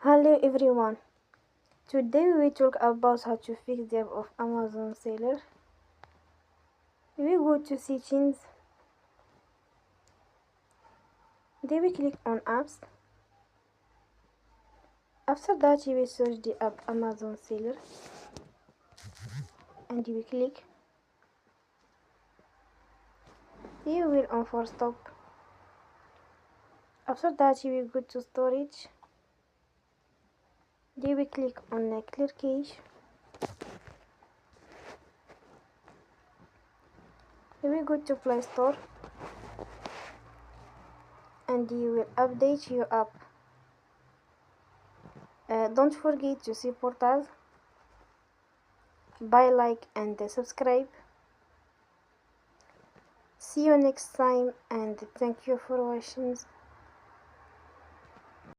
Hello everyone. Today we will talk about how to fix the app of Amazon seller. We go to settings. Then we click on apps. After that you will search the app Amazon seller and you will click. You will on for stop. After that you will go to storage. Then we click on clear cache. You will go to Play Store and you will update your app. Don't forget to support us by like and subscribe. See you next time and thank you for watching.